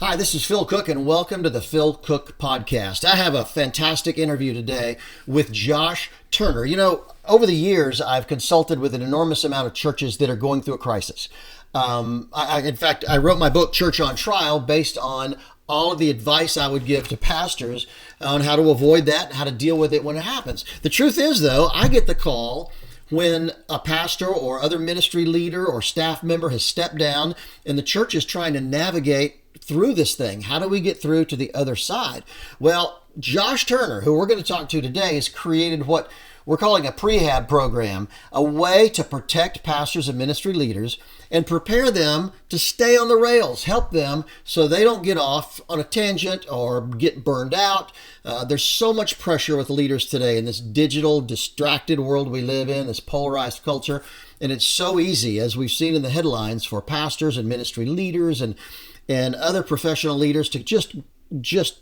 Hi, this is Phil Cooke, and welcome to the Phil Cooke Podcast. I have a fantastic interview today with Josh Turner. You know, over the years, I've consulted with an enormous amount of churches that are going through a crisis. In fact, I wrote my book, Church on Trial, based on all of the advice I would give to pastors on how to avoid that and how to deal with it when it happens. The truth is, though, I get the call when a pastor or other ministry leader or staff member has stepped down and the church is trying to navigate through this thing. How do we get through to the other side? Well, Josh Turner, who we're going to talk to today, has created what we're calling a prehab program, a way to protect pastors and ministry leaders and prepare them to stay on the rails, help them so they don't get off on a tangent or get burned out. There's so much pressure with leaders today in this digital, distracted world we live in, this polarized culture. And it's so easy, as we've seen in the headlines, for pastors and ministry leaders and other professional leaders to just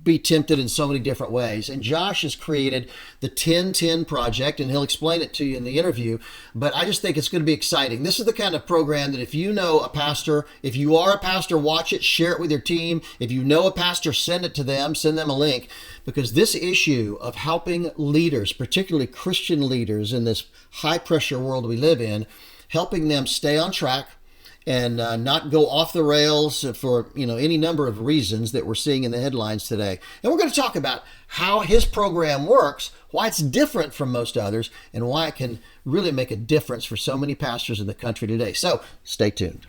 be tempted in so many different ways. And Josh has created the 10-10 project, and he'll explain it to you in the interview. But I just think it's going to be exciting. This is the kind of program that if you know a pastor, if you are a pastor, watch it, share it with your team. If you know a pastor, send it to them, send them a link, because this issue of helping leaders, particularly Christian leaders in this high pressure world we live in, helping them stay on track and not go off the rails for any number of reasons that we're seeing in the headlines today. And we're going to talk about how his program works, why it's different from most others, and why it can really make a difference for so many pastors in the country today. So stay tuned.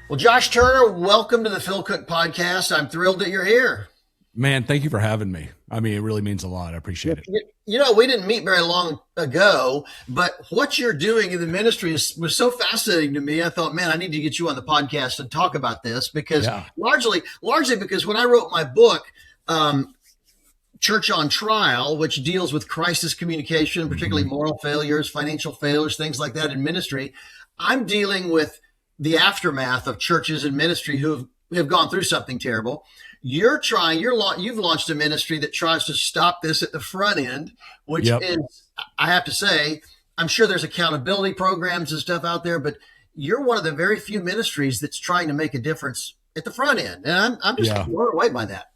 Well, Josh Turner, welcome to the Phil Cooke Podcast. I'm thrilled that you're here. Man, thank you for having me. I mean, it really means a lot. I appreciate it. You know, we didn't meet very long ago, but what you're doing in the ministry was so fascinating to me. I thought, man, I need to get you on the podcast and talk about this because largely because when I wrote my book, Church on Trial, which deals with crisis communication, particularly moral failures, financial failures, things like that in ministry, I'm dealing with the aftermath of churches and ministry who have gone through something terrible. You've launched a ministry that tries to stop this at the front end, which is, I have to say, I'm sure there's accountability programs and stuff out there, but you're one of the very few ministries that's trying to make a difference at the front end. And I'm just blown away by that.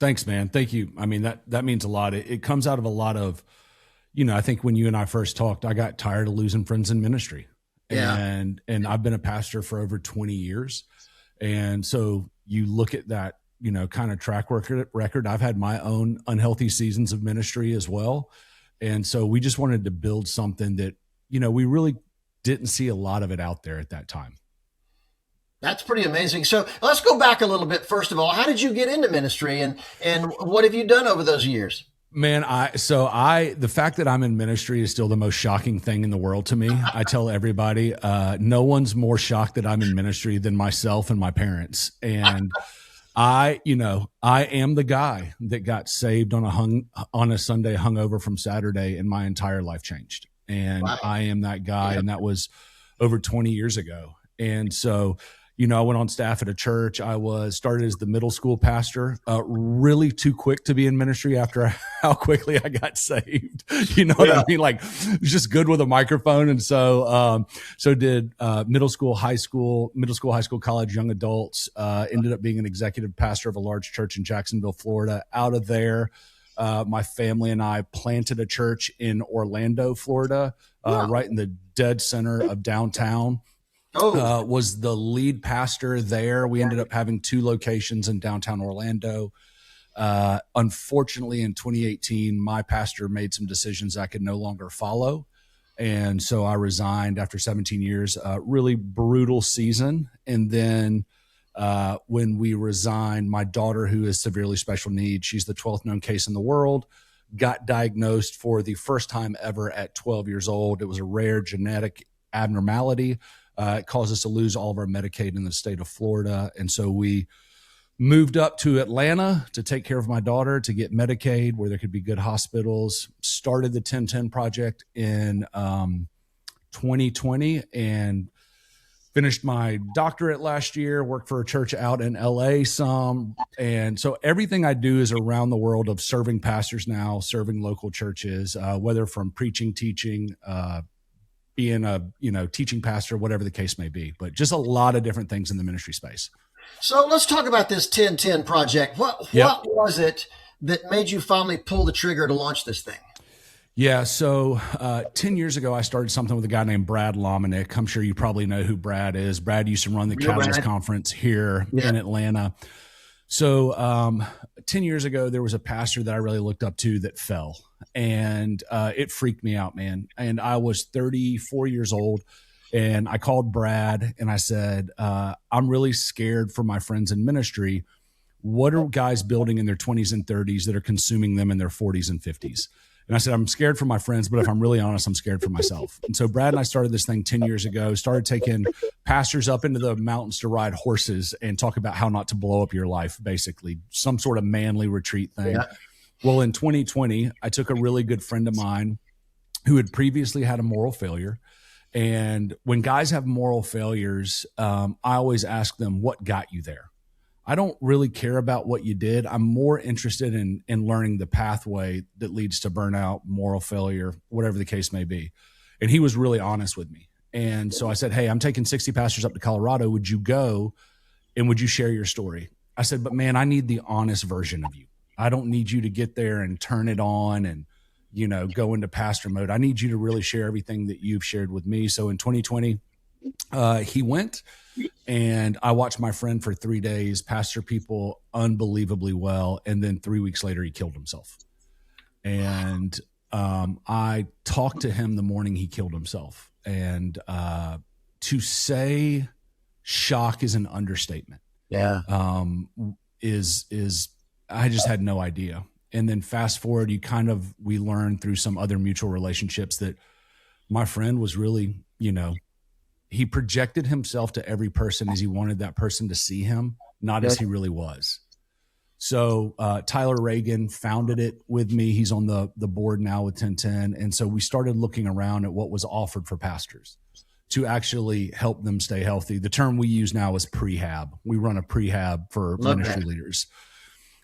Thanks, man. Thank you. I mean, that means a lot. It comes out of a lot of, I think when you and I first talked, I got tired of losing friends in ministry. Yeah. And I've been a pastor for over 20 years. And so you look at that, kind of track record. I've had my own unhealthy seasons of ministry as well. And so we just wanted to build something that, we really didn't see a lot of it out there at that time. That's pretty amazing. So let's go back a little bit. First of all, how did you get into ministry and what have you done over those years? Man, the fact that I'm in ministry is still the most shocking thing in the world to me. I tell everybody, no one's more shocked that I'm in ministry than myself and my parents. And I am the guy that got saved on a Sunday, hungover from Saturday, and my entire life changed. And wow. I am that guy, and that was over 20 years ago. And so, I went on staff at a church. I started as the middle school pastor, really too quick to be in ministry after how quickly I got saved. You know what I mean? Like, just good with a microphone. And so, did middle school, high school, college, young adults, ended up being an executive pastor of a large church in Jacksonville, Florida. Out of there, my family and I planted a church in Orlando, Florida, right in the dead center of downtown. Was the lead pastor there. We ended up having 2 locations in downtown Orlando. Unfortunately, in 2018, my pastor made some decisions I could no longer follow. And so I resigned after 17 years, really brutal season. And then when we resigned, my daughter, who is severely special needs, she's the 12th known case in the world, got diagnosed for the first time ever at 12 years old. It was a rare genetic abnormality. It caused us to lose all of our Medicaid in the state of Florida. And so we moved up to Atlanta to take care of my daughter, to get Medicaid where there could be good hospitals, started the 10-10 project in 2020 and finished my doctorate last year, worked for a church out in LA some. And so everything I do is around the world of serving pastors now, serving local churches, whether from preaching, teaching, being a, teaching pastor, whatever the case may be, but just a lot of different things in the ministry space. So let's talk about this 1010 project. What was it that made you finally pull the trigger to launch this thing? Yeah. So 10 years ago, I started something with a guy named Brad Lomenick. I'm sure you probably know who Brad is. Brad used to run the Catalyst Conference here in Atlanta. So 10 years ago, there was a pastor that I really looked up to that fell, and it freaked me out, man. And I was 34 years old, and I called Brad and I said, I'm really scared for my friends in ministry. What are guys building in their 20s and 30s that are consuming them in their 40s and 50s? And I said, I'm scared for my friends, but if I'm really honest, I'm scared for myself. And so Brad and I started this thing 10 years ago, started taking pastors up into the mountains to ride horses and talk about how not to blow up your life, basically some sort of manly retreat thing. Yeah. Well, in 2020, I took a really good friend of mine who had previously had a moral failure. And when guys have moral failures, I always ask them, what got you there? I don't really care about what you did. I'm more interested in learning the pathway that leads to burnout, moral failure, whatever the case may be. And he was really honest with me. And so I said, hey, I'm taking 60 pastors up to Colorado. Would you go and would you share your story? I said, but man, I need the honest version of you. I don't need you to get there and turn it on and, go into pastor mode. I need you to really share everything that you've shared with me. So in 2020, he went. And I watched my friend for 3 days pastor people unbelievably well. And then 3 weeks later, he killed himself. And I talked to him the morning he killed himself. And to say shock is an understatement. Yeah. Is I just had no idea. And then fast forward, we learned through some other mutual relationships that my friend was really, he projected himself to every person as he wanted that person to see him, not as he really was. So Tyler Reagan founded it with me. He's on the board now with 1010. And so we started looking around at what was offered for pastors to actually help them stay healthy. The term we use now is prehab. We run a prehab for ministry leaders.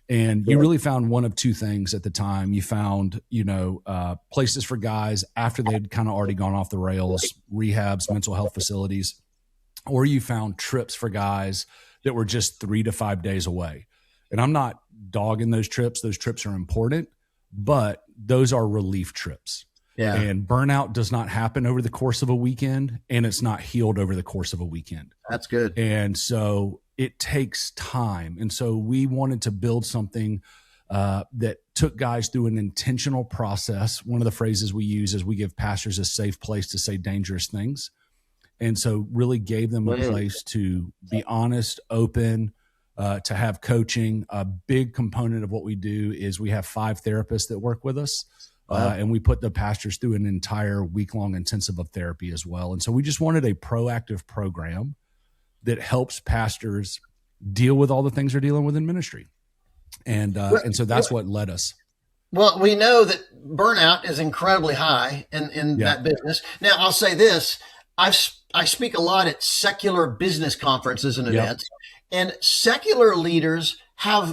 And you really found one of two things at the time. You found, places for guys after they'd kind of already gone off the rails, rehabs, mental health facilities, or you found trips for guys that were just 3 to 5 days away. And I'm not dogging those trips. Those trips are important, but those are relief trips. Yeah. And burnout does not happen over the course of a weekend, and it's not healed over the course of a weekend. That's good. And so it takes time. And so we wanted to build something that took guys through an intentional process. One of the phrases we use is we give pastors a safe place to say dangerous things. And so really gave them a place to be honest, open, to have coaching. A big component of what we do is we have 5 therapists that work with us. And we put the pastors through an entire week-long intensive of therapy as well. And so we just wanted a proactive program that helps pastors deal with all the things they're dealing with in ministry. And so that's what led us. Well, we know that burnout is incredibly high in that business. Now, I'll say this. I speak a lot at secular business conferences and events, and secular leaders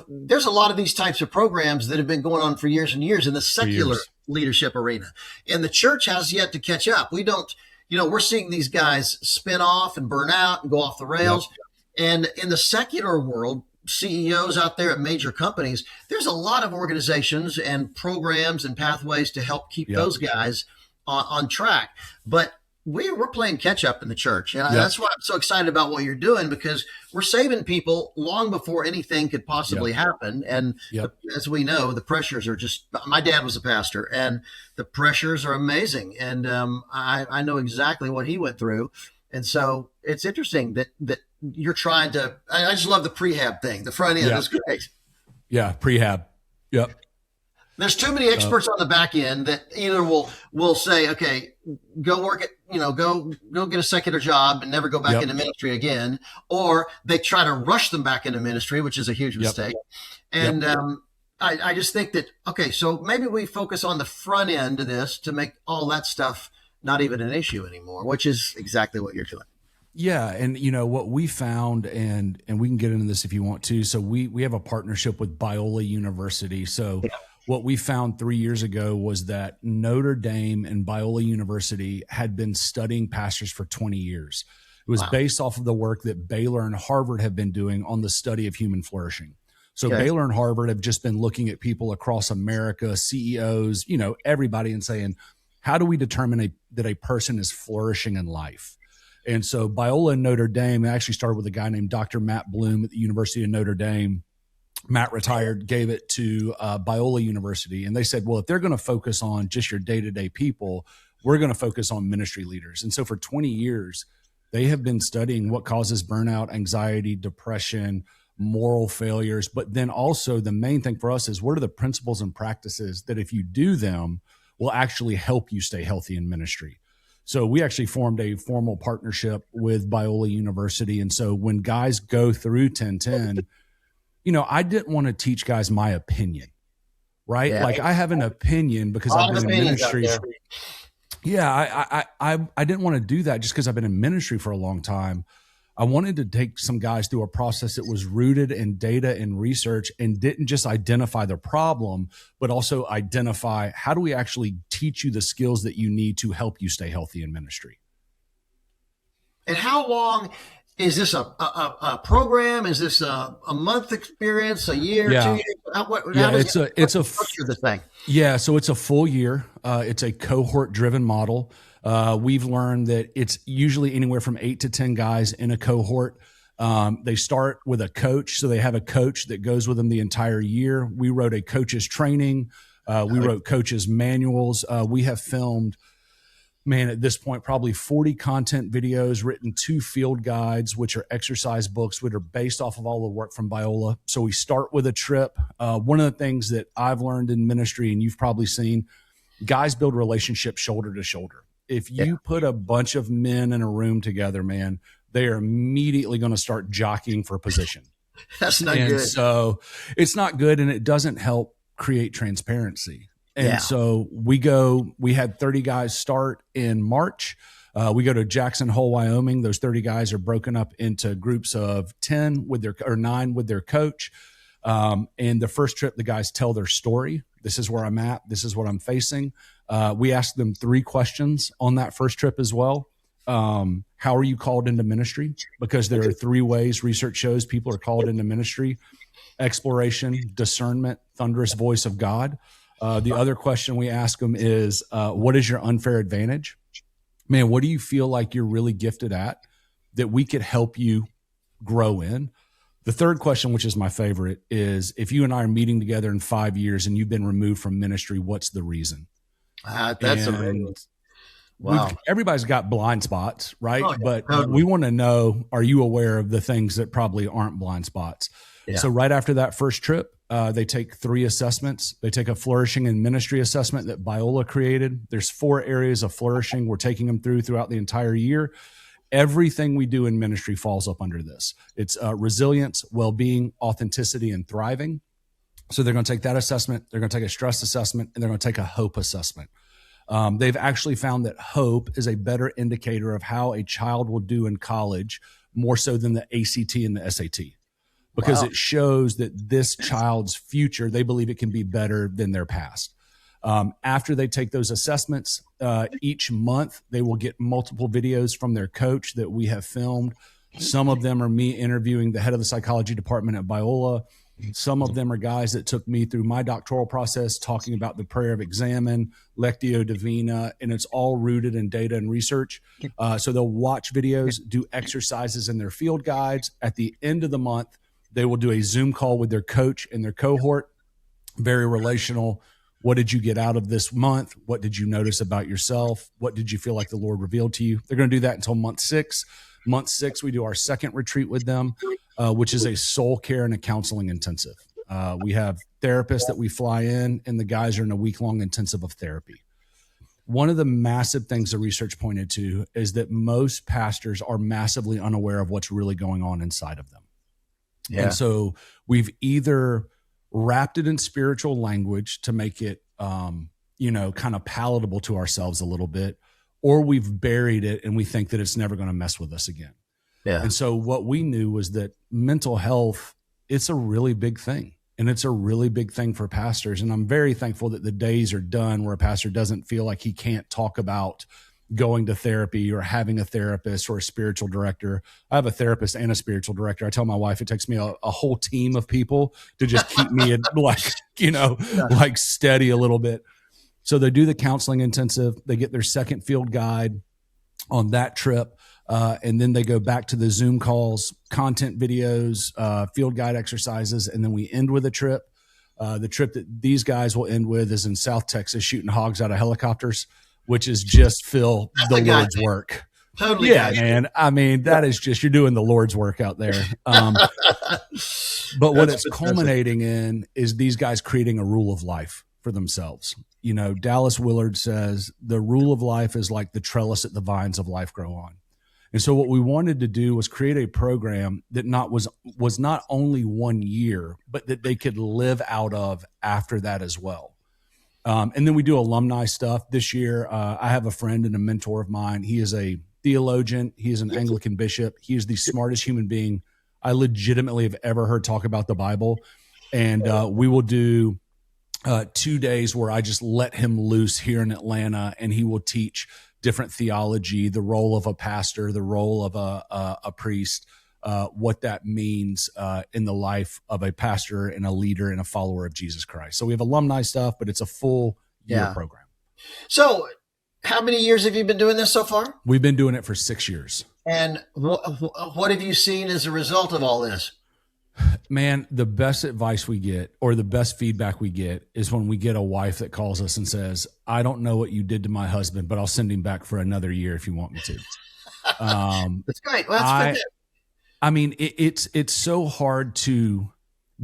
there's a lot of these types of programs that have been going on for years and years in the secular leadership arena. And the church has yet to catch up. We don't, we're seeing these guys spin off and burn out and go off the rails. Yep. And in the secular world, CEOs out there at major companies, there's a lot of organizations and programs and pathways to help keep those guys on track. But we're playing catch up in the church. And that's why I'm so excited about what you're doing, because we're saving people long before anything could possibly happen. And as we know, the pressures are my dad was a pastor, and the pressures are amazing. And I know exactly what he went through. And so it's interesting that you're trying to, I just love the prehab thing. The front end is great. Yeah. Prehab. Yep. There's too many experts on the back end that either will say, okay, go work at, go get a secular job and never go back into ministry again. Or they try to rush them back into ministry, which is a huge mistake. And I just think that, okay, so maybe we focus on the front end of this to make all that stuff not even an issue anymore, which is exactly what you're doing. Yeah. And what we found, and we can get into this if you want to. So we have a partnership with Biola University. So what we found 3 years ago was that Notre Dame and Biola University had been studying pastors for 20 years. It was based off of the work that Baylor and Harvard have been doing on the study of human flourishing. So Baylor and Harvard have just been looking at people across America, CEOs, everybody, and saying, how do we determine that a person is flourishing in life? And so Biola and Notre Dame actually started with a guy named Dr. Matt Bloom at the University of Notre Dame. Matt retired, gave it to Biola University. And they said, well, if they're going to focus on just your day-to-day people, we're going to focus on ministry leaders. And so for 20 years, they have been studying what causes burnout, anxiety, depression, moral failures. But then also the main thing for us is what are the principles and practices that if you do them will actually help you stay healthy in ministry. So we actually formed a formal partnership with Biola University. And so when guys go through 1010, I didn't want to teach guys my opinion, right? Yeah. Like I have an opinion because I've been in ministry. Yeah, I didn't want to do that just because I've been in ministry for a long time. I wanted to take some guys through a process that was rooted in data and research and didn't just identify the problem, but also identify how do we actually teach you the skills that you need to help you stay healthy in ministry. And how long is this a program? Is this a month experience, a year, 2 years? It's a structure the thing. Yeah, so it's a full year. It's a cohort-driven model. We've learned that it's usually anywhere from 8 to 10 guys in a cohort. They start with a coach, so they have a coach that goes with them the entire year. We wrote a coach's training. We wrote coaches' manuals. We have filmed, at this point, probably 40 content videos, written 2 field guides, which are exercise books, which are based off of all the work from Biola. So we start with a trip. One of the things that I've learned in ministry, and you've probably seen, guys build relationships shoulder to shoulder. If you put a bunch of men in a room together, man, they are immediately going to start jockeying for position. That's not good. So it's not good, and it doesn't help create transparency. And so we had 30 guys start in March. We go to Jackson Hole, Wyoming. Those 30 guys are broken up into groups of 9 with their coach. And the first trip, the guys tell their story. This is where I'm at. This is what I'm facing. We asked them 3 questions on that first trip as well. How are you called into ministry? Because there are 3 ways research shows people are called into ministry: exploration, discernment, thunderous voice of God. The other question we ask them is, what is your unfair advantage? Man, what do you feel like you're really gifted at that we could help you grow in? The third question, which is my favorite, is if you and I are meeting together in 5 years and you've been removed from ministry, what's the reason? That's amazing. Wow. Everybody's got blind spots, right? Oh, yeah, but totally. We want to know, are you aware of the things that probably aren't blind spots? Yeah. So right after that first trip, they take 3 assessments. They take a flourishing in ministry assessment that Biola created. There's 4 areas of flourishing we're taking them throughout the entire year. Everything we do in ministry falls up under this. It's resilience, well-being, authenticity, and thriving. So they're going to take that assessment. They're going to take a stress assessment, and they're going to take a hope assessment. They've actually found that hope is a better indicator of how a child will do in college, more so than the ACT and the SAT, because it shows that this child's future, they believe it can be better than their past. After they take those assessments, each month they will get multiple videos from their coach that we have filmed. Some of them are me interviewing the head of the psychology department at Biola. Some of them are guys that took me through my doctoral process, talking about the prayer of examine, Lectio Divina, and it's all rooted in data and research. So they'll watch videos, do exercises in their field guides. At the end of the month, they will do a Zoom call with their coach and their cohort. Very relational. What did you get out of this month? What did you notice about yourself? What did you feel like the Lord revealed to you? They're going to do that until month 6. Month 6, we do our second retreat with them, which is a soul care and a counseling intensive. We have therapists that we fly in, and the guys are in a week-long intensive of therapy. One of the massive things the research pointed to is that most pastors are massively unaware of what's really going on inside of them. Yeah. And so we've either wrapped it in spiritual language to make it, kind of palatable to ourselves a little bit, or we've buried it and we think that it's never going to mess with us again. Yeah. And so what we knew was that mental health, it's a really big thing. And it's a really big thing for pastors. And I'm very thankful that the days are done where a pastor doesn't feel like he can't talk about going to therapy or having a therapist or a spiritual director. I have a therapist and a spiritual director. I tell my wife it takes me a whole team of people to just keep me like steady a little bit. So they do the counseling intensive. They get their second field guide on that trip. And then they go back to the Zoom calls, content videos, field guide exercises. And then we end with a trip. The trip that these guys will end with is in South Texas, shooting hogs out of helicopters, which is just Phil, the Lord's work. Totally. Yeah, man. I mean, that is just, you're doing the Lord's work out there. But what it's culminating in is these guys creating a rule of life for themselves. You know, Dallas Willard says the rule of life is like the trellis that the vines of life grow on. And so what we wanted to do was create a program that was not only 1 year, but that they could live out of after that as well. And then we do alumni stuff. This year, I have a friend and a mentor of mine. He is a theologian. He is an Anglican bishop. He is the smartest human being I legitimately have ever heard talk about the Bible. And we will do 2 days where I just let him loose here in Atlanta, and he will teach different theology, the role of a pastor, the role of a priest, what that means in the life of a pastor and a leader and a follower of Jesus Christ. So we have alumni stuff, but it's a full year program. So how many years have you been doing this so far? We've been doing it for 6 years. And what have you seen as a result of all this? Man, the best advice we get, or the best feedback we get, is when we get a wife that calls us and says, I don't know what you did to my husband, but I'll send him back for another year if you want me to. That's great. Well, that's I mean, it's so hard to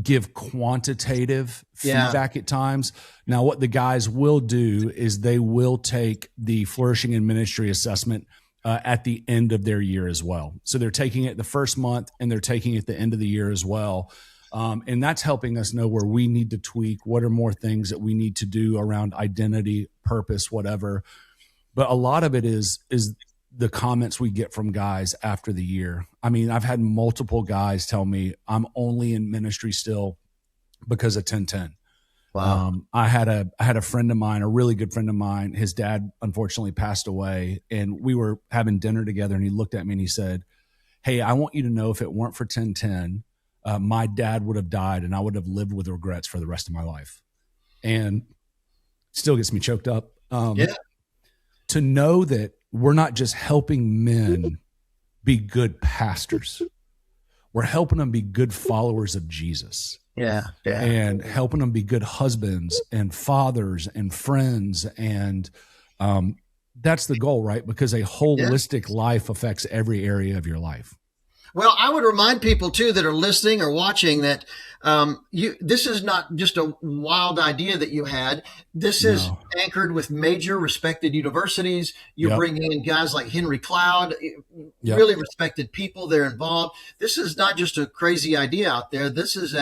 give quantitative feedback at times. Now, what the guys will do is they will take the Flourishing in Ministry assessment at the end of their year as well. So they're taking it the first month and they're taking it at the end of the year as well. And that's helping us know where we need to tweak, what are more things that we need to do around identity, purpose, whatever. But a lot of it is the comments we get from guys after the year. I mean, I've had multiple guys tell me I'm only in ministry still because of 1010. Wow. I had a friend of mine, a really good friend of mine. His dad unfortunately passed away, and we were having dinner together, and he looked at me and he said, hey, I want you to know if it weren't for 1010, my dad would have died and I would have lived with regrets for the rest of my life. And still gets me choked up. To know that we're not just helping men be good pastors, we're helping them be good followers of Jesus. Yeah. And helping them be good husbands and fathers and friends. And that's the goal, right? Because a holistic life affects every area of your life. Well, I would remind people too that are listening or watching that this is not just a wild idea that you had. This is anchored with major respected universities. You bring in guys like Henry Cloud, really respected people. They're involved. This is not just a crazy idea out there. This is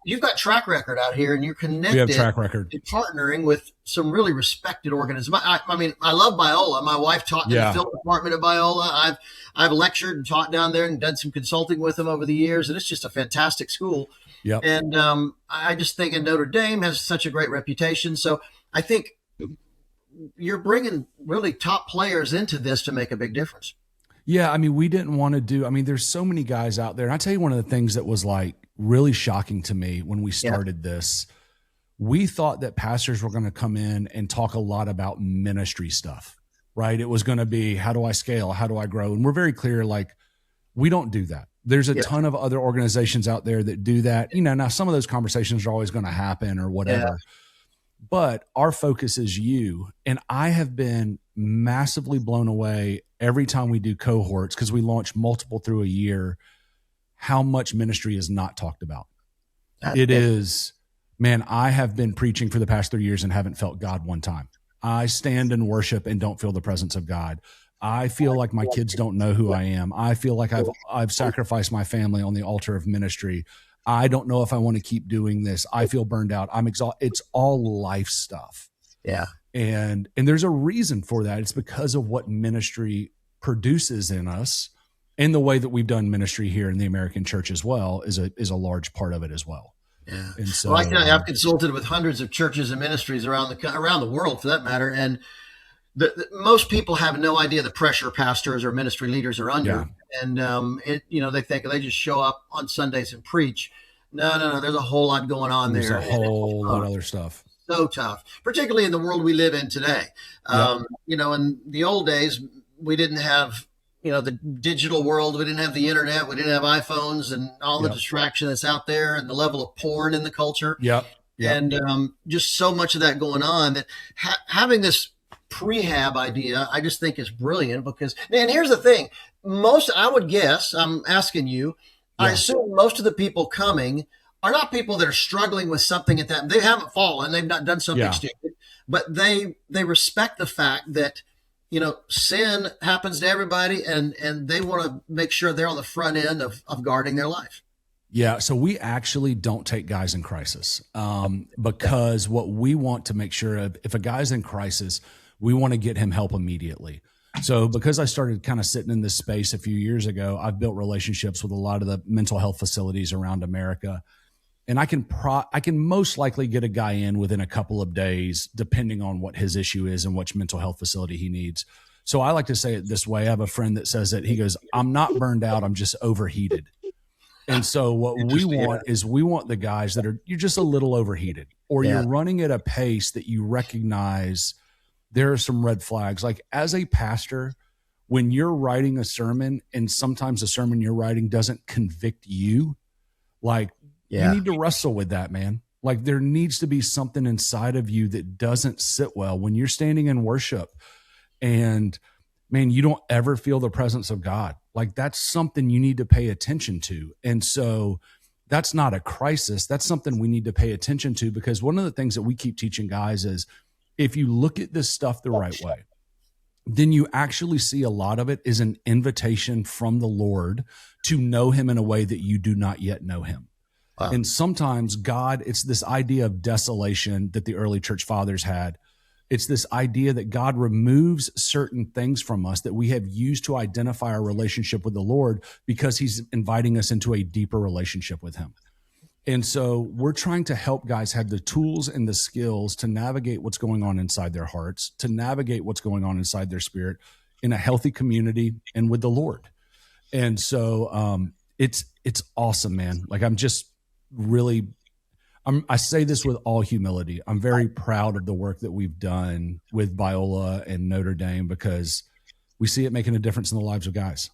you've got track record out here, and you're connected. We have track record. To partnering with some really respected organizations. I mean, I love Biola. My wife taught in the film department at Biola. I've lectured and taught down there and done some consulting with them over the years, and it's just a fantastic school. Yep. And I just think Notre Dame has such a great reputation. So I think you're bringing really top players into this to make a big difference. Yeah, I mean, we didn't want to do, I mean, there's so many guys out there. And I tell you, one of the things that was like really shocking to me when we started this, we thought that pastors were going to come in and talk a lot about ministry stuff, right? It was going to be, how do I scale? How do I grow? And we're very clear, like, we don't do that. There's a ton of other organizations out there that do that. You know, now some of those conversations are always going to happen or whatever, but our focus is you. And I have been massively blown away every time we do cohorts, because we launch multiple through a year, how much ministry is not talked about. It is, man, I have been preaching for the past 3 years and haven't felt God one time. I stand and worship and don't feel the presence of God. I feel like my kids don't know who I am. I feel like I've sacrificed my family on the altar of ministry. I don't know if I want to keep doing this. I feel burned out. I'm exhausted. It's all life stuff. Yeah. And there's a reason for that. It's because of what ministry produces in us, and the way that we've done ministry here in the American church as well is a large part of it as well. Yeah. And so, Well, I tell you, I've consulted with hundreds of churches and ministries around the world, for that matter, and most people have no idea the pressure pastors or ministry leaders are under, and they think they just show up on Sundays and preach. No. There's a whole lot going on there. There's a whole lot of other stuff. So tough, particularly in the world we live in today. In the old days, we didn't have the digital world. We didn't have the internet. We didn't have iPhones and all the distraction that's out there, and the level of porn in the culture. And just so much of that going on that having this prehab idea, I just think is brilliant, because, and here's the thing, I would guess, I'm asking you, I assume most of the people coming are not people that are struggling with something they haven't fallen, they've not done something stupid, but they respect the fact that, sin happens to everybody, and they want to make sure they're on the front end of guarding their life. Yeah. So we actually don't take guys in crisis, because what we want to make sure of, if a guy's in crisis, we want to get him help immediately. So because I started kind of sitting in this space a few years ago, I've built relationships with a lot of the mental health facilities around America. And I can most likely get a guy in within a couple of days, depending on what his issue is and which mental health facility he needs. So I like to say it this way. I have a friend that says that, he goes, I'm not burned out, I'm just overheated. And so what we want is we want the guys that you're just a little overheated, or you're running at a pace that you recognize there are some red flags. Like, as a pastor, when you're writing a sermon and sometimes the sermon you're writing doesn't convict you, like, you need to wrestle with that, man. Like, there needs to be something inside of you that doesn't sit well when you're standing in worship and, man, you don't ever feel the presence of God. Like, that's something you need to pay attention to. And so that's not a crisis. That's something we need to pay attention to, because one of the things that we keep teaching guys is, if you look at this stuff the right way, then you actually see a lot of it is an invitation from the Lord to know him in a way that you do not yet know him. Wow. And sometimes God, it's this idea of desolation that the early church fathers had. It's this idea that God removes certain things from us that we have used to identify our relationship with the Lord, because he's inviting us into a deeper relationship with him. And so we're trying to help guys have the tools and the skills to navigate what's going on inside their hearts, to navigate what's going on inside their spirit in a healthy community and with the Lord. And so it's awesome, man. Like, I say this with all humility. I'm very proud of the work that we've done with Biola and Notre Dame, because we see it making a difference in the lives of guys.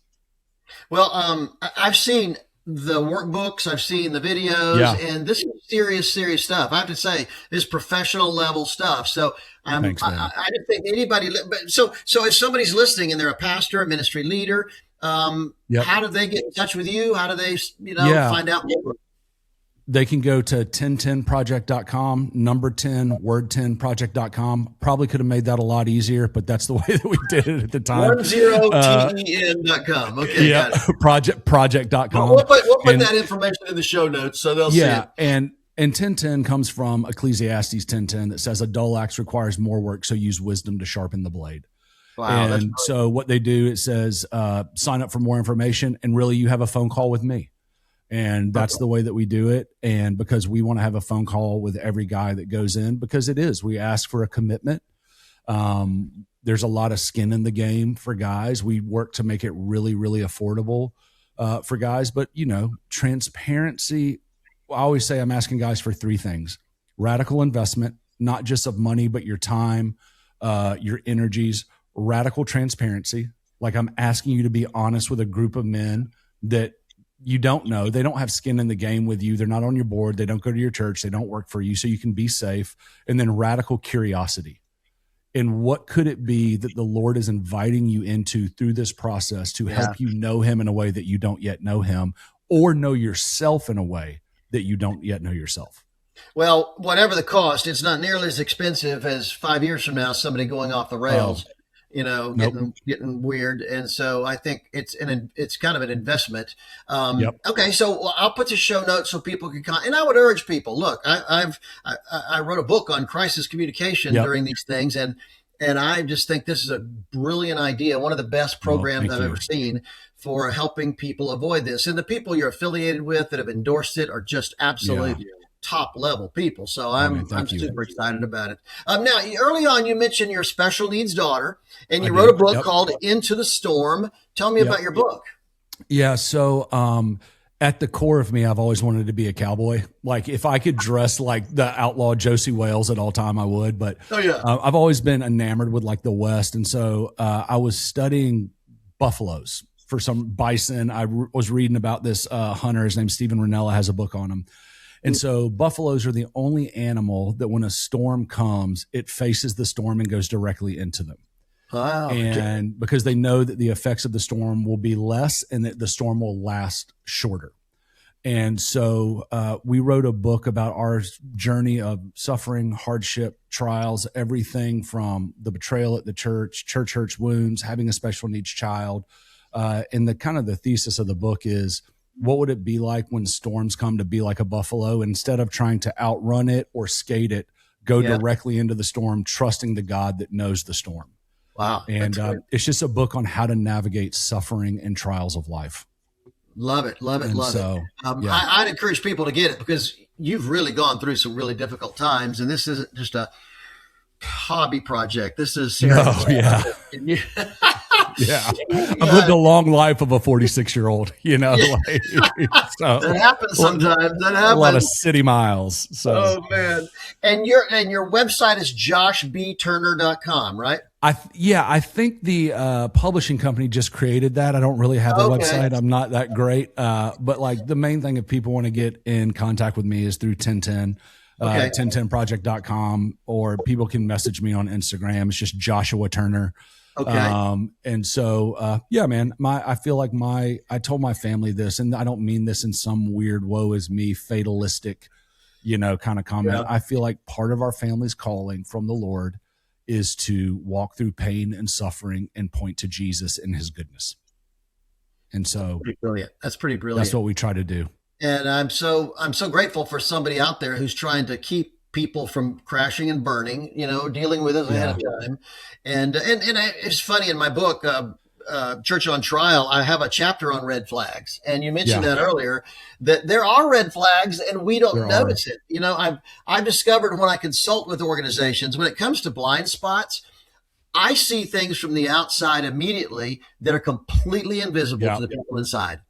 Well, I've seen the workbooks, I've seen the videos, and this is serious stuff. I have to say, this is professional level stuff. So Thanks, man. I don't think anybody, so if somebody's listening and they're a pastor, a ministry leader, how do they get in touch with you? How do they, find out more? They can go to 1010project.com, number 10, word 10project.com. Probably could have made that a lot easier, but that's the way that we did it at the time. 10ten.com. Okay. Yeah. Project.com. We'll put that information in the show notes so they'll see it. And 1010 comes from Ecclesiastes 10:10 that says, a dull axe requires more work, so use wisdom to sharpen the blade. Wow. And so what they do, it says, sign up for more information, and really you have a phone call with me. And that's the way that we do it. And because we want to have a phone call with every guy that goes in, because we ask for a commitment. There's a lot of skin in the game for guys. We work to make it really, really affordable for guys. But, transparency, I always say I'm asking guys for three things: radical investment, not just of money, but your time, your energies; radical transparency. Like, I'm asking you to be honest with a group of men that you don't know. They don't have skin in the game with you. They're not on your board. They don't go to your church. They don't work for you, so you can be safe. And then radical curiosity. And what could it be that the Lord is inviting you into through this process to help you know him in a way that you don't yet know him, or know yourself in a way that you don't yet know yourself? Well, whatever the cost, it's not nearly as expensive as 5 years from now, somebody going off the rails. Getting weird. And so I think it's kind of an investment. Okay. So I'll put the show notes so people can and I would urge people, look, I wrote a book on crisis communication during these things. And I just think this is a brilliant idea. One of the best programs I've ever seen for helping people avoid this. And the people you're affiliated with that have endorsed it are just absolute top level people. So man, I'm thank you. super excited about it. Now, early on, you mentioned your special needs daughter, and you I wrote did. a book Yep. called Into the Storm. Tell me Yep. about your book. Yeah. So, at the core of me, I've always wanted to be a cowboy. Like if I could dress like the outlaw Josie Wales at all time, I would. But I've always been enamored with like the West, and so I was studying buffaloes for some bison. I was reading about this hunter. His name's Stephen Ranella, has a book on him. And so buffaloes are the only animal that when a storm comes, it faces the storm and goes directly into them. Wow. And because they know that the effects of the storm will be less and that the storm will last shorter. And so we wrote a book about our journey of suffering, hardship, trials, everything from the betrayal at the church hurts wounds, having a special needs child. And the thesis of the book is, what would it be like when storms come to be like a buffalo? Instead of trying to outrun it or skate it, go directly into the storm, trusting the God that knows the storm. Wow. And it's just a book on how to navigate suffering and trials of life. Love it. I'd encourage people to get it because you've really gone through some really difficult times, and this isn't just a hobby project. This is serious. Yeah. I've lived a long life of a 46-year-old, so that happens sometimes. That happens. A lot of city miles. So. Oh man. And your website is joshbturner.com, right? I think the publishing company just created that. I don't really have a website. I'm not that great. But like the main thing, if people want to get in contact with me, is through 1010. 1010project.com, or people can message me on Instagram. It's just Joshua Turner. Okay. And so, man, I feel like I told my family this, and I don't mean this in some weird, woe is me, fatalistic, kind of comment. Yeah. I feel like part of our family's calling from the Lord is to walk through pain and suffering and point to Jesus and his goodness. And so That's pretty brilliant. That's what we try to do. And I'm so grateful for somebody out there who's trying to keep people from crashing and burning, dealing with it ahead of time. And it's funny, in my book, Church on Trial, I have a chapter on red flags. And you mentioned that earlier, that there are red flags and we don't notice it. I've discovered when I consult with organizations, when it comes to blind spots, I see things from the outside immediately that are completely invisible to the people inside.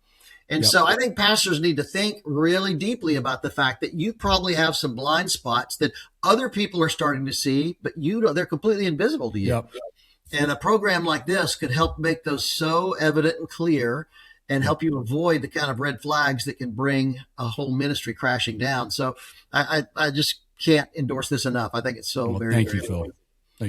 And so I think pastors need to think really deeply about the fact that you probably have some blind spots that other people are starting to see, but they're completely invisible to you. Yep. And a program like this could help make those so evident and clear and help you avoid the kind of red flags that can bring a whole ministry crashing down. So I just can't endorse this enough. I think it's so very, thank very you, Phil.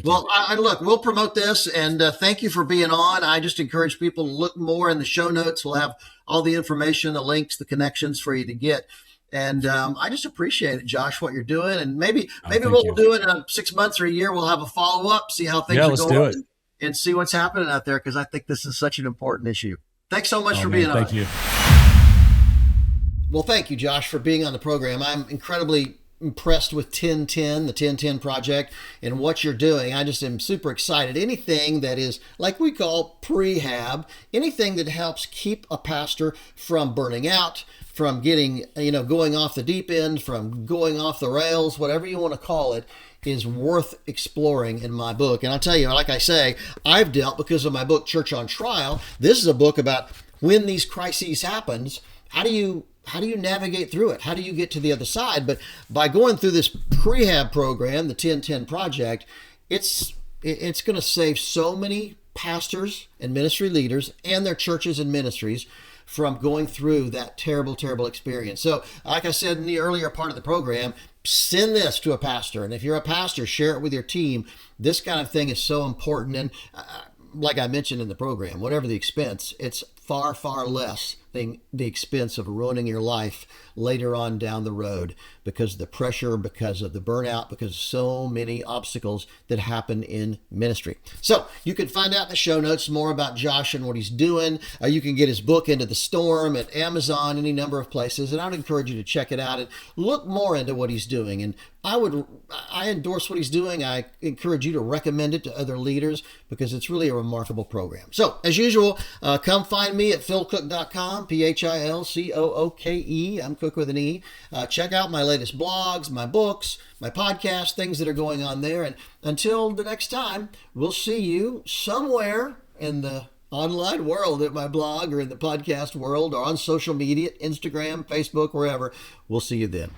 Well, look, we'll promote this, and thank you for being on. I just encourage people to look more in the show notes. We'll have all the information, the links, the connections for you to get. And I just appreciate it, Josh, what you're doing. And maybe what we'll do in 6 months or a year, we'll have a follow-up, see how things are going, and see what's happening out there, because I think this is such an important issue. Thanks so much for being on. Thank you. Well, thank you, Josh, for being on the program. I'm incredibly impressed with 1010, the 1010 project, and what you're doing. I just am super excited. Anything that is like we call prehab, anything that helps keep a pastor from burning out, from getting, going off the deep end, from going off the rails, whatever you want to call it, is worth exploring in my book. And I'll tell you, like I say, I've dealt, because of my book, Church on Trial, this is a book about when these crises happens, how do you navigate through it? How do you get to the other side? But by going through this prehab program, the 1010 project, it's going to save so many pastors and ministry leaders and their churches and ministries from going through that terrible, terrible experience. So like I said in the earlier part of the program, send this to a pastor. And if you're a pastor, share it with your team. This kind of thing is so important. And like I mentioned in the program, whatever the expense, it's far, far less than the expense of ruining your life later on down the road because of the pressure, because of the burnout, because of so many obstacles that happen in ministry. So you can find out in the show notes more about Josh and what he's doing. You can get his book, Into the Storm, at Amazon, any number of places. And I'd encourage you to check it out and look more into what he's doing. And I endorse what he's doing. I encourage you to recommend it to other leaders because it's really a remarkable program. So as usual, come find me at philcooke.com. philcooke.com, Philcooke. I'm Cooke with an E. Check out my latest blogs, my books, my podcast, things that are going on there. And until the next time, we'll see you somewhere in the online world at my blog or in the podcast world or on social media, Instagram, Facebook, wherever. We'll see you then.